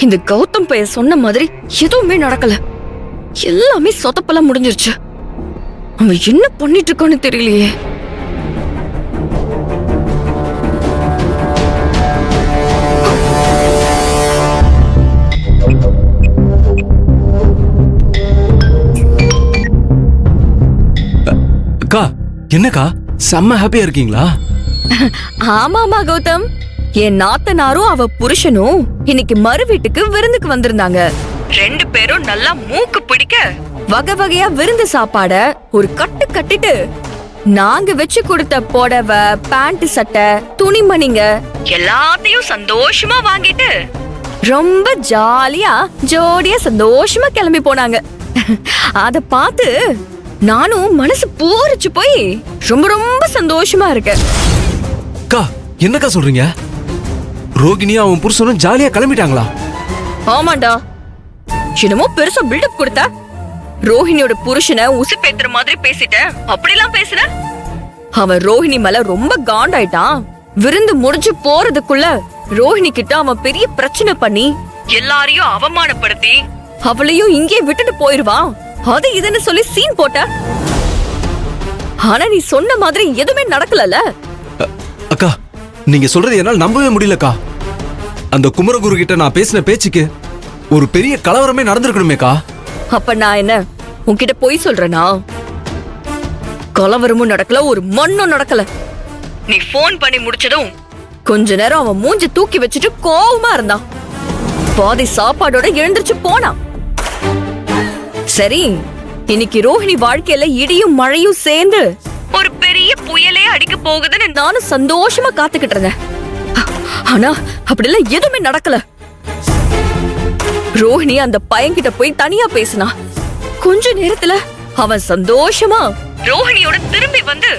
இந்த கௌதம் பைய சொன்ன மாதிரி எதுவுமே நடக்கல. எல்லாமே சொதப்பெல்லாம் முடிஞ்சிருச்சு. அவன் என்ன பண்ணிட்டு இருக்கான்னு தெரியலையே. அக்கா, என்னக்கா செம்ம ஹாப்பியா இருக்கீங்களா? ஆமாமா கௌதம், என் நாத்தனாரும் அவ புருஷனும் இன்னைக்கு மறு வீட்டுக்கு விருந்துக்கு வந்திருந்தாங்க. 2 பேரும் நல்லா மூக்கு பிடிக்க வகை வகையா விருந்து சாப்பாட ஒரு கட்டு கட்டிட்டு நாங்க வச்சு கொடுத்த புடவை, பேண்ட், சட்டை, துணிமணிங்க எல்லாத்தையும் சந்தோஷமா வாங்கிட்டு ரொம்ப ஜாலியா ஜோடியா சந்தோஷமா கிளம்பி போனாங்க. அத பார்த்து நானும் மனசு பூரிச்சு போய் ரொம்ப ரொம்ப சந்தோஷமா இருக்கேன். அக்கா, என்னக்கா சொல்றீங்க? ரோகிணியா அவன் புருஷனும் ஜாலியா கிளம்பிட்டாங்களா? ஆமாண்டா, என்னமோ பெருசா பில்டப் கொடுத்த. ரோஹிணியோட புருஷனை உசுப்பேத்துற மாதிரி பேசிட்ட. அப்படிலாம் பேசுற? அவன் ரோஹிணி மேல ரொம்ப காண்டாயிட்டான். விருந்து முடிஞ்சு போறதுக்குள்ள ரோஹிணி கிட்ட அவன் பெரிய பிரச்சனை பண்ணி எல்லாரையும் அவமானப்படுத்தி அவளையும் இங்கே விட்டுட்டு போயிருவான். அது இதுன்னு சொல்லி சீன் போட்ட. ஆனா நீ சொன்ன மாதிரி எதுவுமே நடக்கலல. அக்கா, நீங்க சொல்றது என்னால நம்பவே முடியலக்கா. அந்த குமரகுரு கிட்ட நான் பேசின பேச்சுக்கு ஒரு பெரிய கலவரமே நடந்திருக்கணுமேக்கா. அப்ப நான் என்ன உன்கிட்ட போய் சொல்றேனா? கலவரமும் நடக்கல, ஒரு மண்ணும் நடக்கல. நீ போன் பண்ணி முடிச்சதும் கொஞ்ச நேரம் அவன் மூஞ்சி தூக்கி வச்சுட்டு கோவமா இருந்தான். பாதி சாப்பாடோட எழுந்திருச்சு போனான். சரி, இன்னைக்கு ரோஹிணி வாழ்க்கையில இடியும் மழையும் சேர்ந்து ஒரு பெரிய புயலே அடிக்க போகுதுன்னு நானும் சந்தோஷமா காத்துக்கிட்டு இருந்தேன். ஆனா அப்படிலாம் எதுவுமே நடக்கல. ரோஹிணி அந்த பையன்கிட்ட போய் தனியா பேசினா. கொஞ்ச நேரத்துல அவன் சந்தோஷமா ரோஹிணியோட திரும்பி வந்து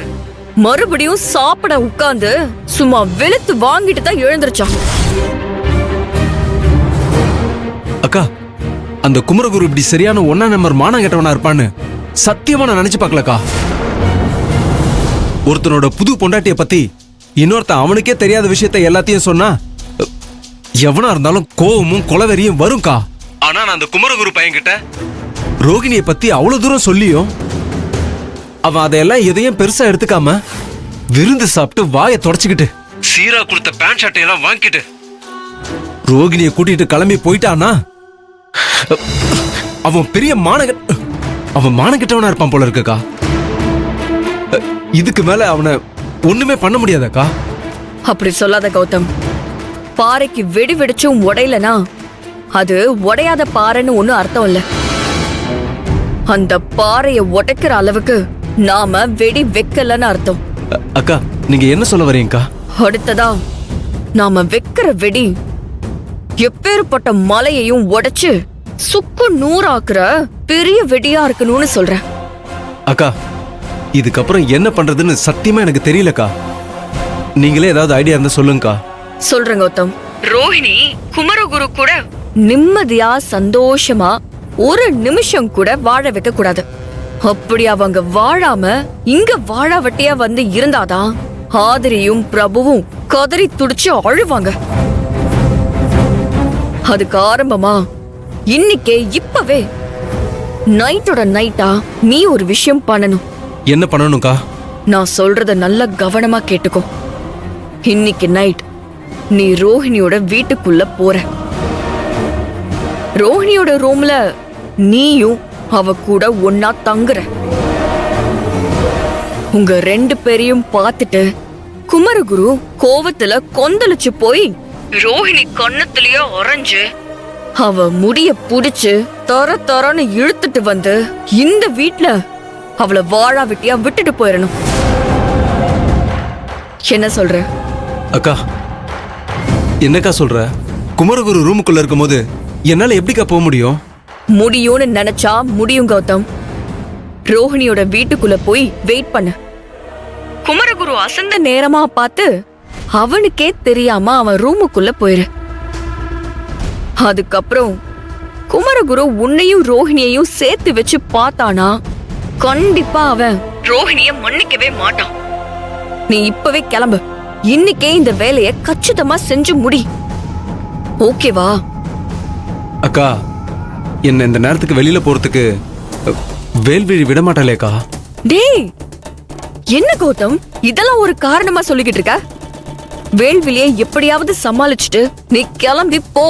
மறுபடியும் சாப்பிட உட்கார்ந்து சும்மா வெளுத்து வாங்கிட்டு தான் எழுந்திருச்சான். அக்கா, அந்த குமரகுரு இப்படி சரியான 1ஆம் நம்பர் மானம் கெட்டவனா இருப்பான்னு சத்தியமா நான் நினைச்சு பார்க்கலக்கா. ஒருத்தனோட புது பொண்டாட்டிய பத்தி இன்னொருத்தன் அவனுக்கே தெரியாத விஷயத்த எல்லாத்தையும் சொன்னா எவனா இருந்தாலும் கோவமும் கொலவெறியும் வரும்க்கா. ஆனா நான் அந்த குமரகுரு பையன்கிட்ட ரோகிணியை பத்தி அவ்வளவு தூரம் சொல்லியும் அவன் அதையெல்லாம் எதையும் பெருசா எடுத்துக்காம விருந்து சாப்பிட்டு வாயை தொடச்சுக்கிட்டு சீரா கொடுத்த பேண்ட் ஷர்ட்டையெல்லாம் வாங்கிட்டு ரோகிணியை கூட்டிட்டு கிளம்பி போயிட்டானா அவன் பெரிய அவன் மானகெட்டவனா இருப்பான் போல இருக்குக்கா. இதுக்கு மேல அவனை ஒண்ணுமே பண்ண முடியாதக்கா. அப்படி சொல்லாத கௌதம். பாறைக்கு வெடி வெடிச்சும் உடையலனா அது உடையாத பாறைன்னு ஒண்ணும் அர்த்தம் இல்ல. அந்த பாறைய உடைக்கிற அளவுக்கு நாம வெடி வைக்கலன்னு அர்த்தம். அக்கா, நீங்க என்ன சொல்ல வரீங்கக்கா? அடுத்ததா நாம வைக்கிற வெடி எப்பேற்பட்ட மலையையும் உடைச்சு சுக்கு நூறாக்குற பெரிய வெடியா இருக்கணும்னு சொல்றேன். அக்கா, இதுக்கப்புறம் என்ன பண்றதுன்னு சத்தியமா எனக்கு தெரியலக்கா. நீங்களே ஏதாவது ஐடியா இருந்தா சொல்லுங்கக்கா. சொல்றேன் கௌதம். ரோஹிணி குமரகுரு கூட நிம்மதியா சந்தோஷமா ஒரு நிமிஷம் கூட வாழ வைக்க கூடாது. அப்படி அவங்க வாழாம இங்க வாழாவட்டியா வந்து இருந்தாதான் ஆதிரியும் பிரபுவும் கதறி துடிச்சு அழுவாங்க. அதுக்கு ஆரம்பமா இன்னைக்கே இப்பவே நைட்டோட நைட்டா நீ ஒரு விஷயம் பண்ணணும். என்ன பண்ணணும்க்கா? நான் சொல்றத நல்ல கவனமா கேட்டுக்கோ. இன்னைக்கு நைட் நீ ரோஹிணியோட வீட்டுக்குள்ள போற. ரோஹிணியோட ரூம்ல நீயும் அவ கூட ஒன்னா தங்குற. உங்க 2 பேரையும் பார்த்துட்டு குமரகுரு கோவத்துல கொந்தளிச்சு போய் ரோஹிணி கண்ணத்திலேயே அரைஞ்சு அவ முடிய புடிச்சு தர தரன்னு இழுத்துட்டு வந்து இந்த வீட்ல அவளை வாழா வெட்டியா விட்டுட்டு போயிடணும். என்ன சொல்ற? அக்கா, என்னக்கா சொல்ற? குமரகுரு ரூமுக்குள்ள இருக்கும்போது என்னால எப்படிக்கா போக முடியும்? முடியும்னு நினைச்சா முடியும் கௌதம். ரோஹிணியோட வீட்டுக்குள்ள போய் வெயிட் பண்ணு. குமரகுரு அசந்த நேரமா பார்த்து அவனுக்கே தெரியாம அவன் ரூமுக்குள்ள போயிரு. அதுக்கப்புறம் குமரகுரு உன்னையும் ரோஹிணியையும் சேர்த்து வச்சு பார்த்தானா கண்டிப்பா அவன் ரோஹிணிய மன்னிக்கவே மாட்டான். நீ இப்பவே கிளம்பு. இன்னைக்கே இந்த வேலைய கச்சிதமா செஞ்சு முடி. ஓகேவா? அக்கா என்ன இந்த நேரத்துக்கு வெளியில போறதுக்கு வேல்விழி விட மாட்டாளேக்கா. டேய், என்ன கௌதம் இதெல்லாம் ஒரு காரணமா சொல்லிக்கிட்டு இருக்க? வேல்விழியை எப்படியாவது சமாளிச்சுட்டு நீ கிளம்பி போ.